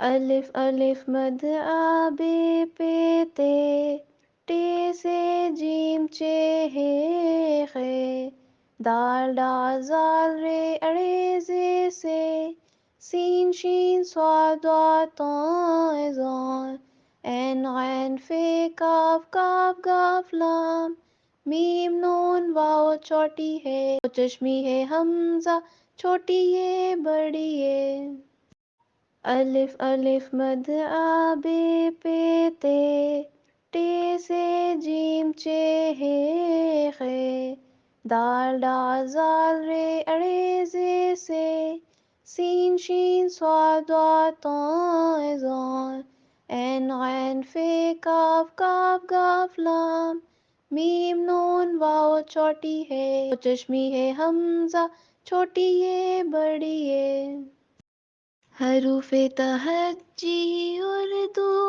الف الف مد آ بے پے تے، ٹے سے جیم چے ہے خے، دال ڈال زال رے اڑے زے سے، سین شین صاد ضاد طاء ظا، عین غین فے کاف کاف گاف لام، میم نون واو چوٹی ہے، چشمی ہے حمزہ چھوٹی ہے بڑی ہے۔ الف الف مد آ بے پے تے، ٹے سے جیم چے ہے خے، دال ڈال زال رے اڑے زے سے، سین شین صاد ضاد طاء ظا، عین غین فے کاف کاف گاف لام، میم نون واو چوٹی ہے، چشمی ہے حمزہ چھوٹی ہے بڑی ہے۔ حروف تہجی اردو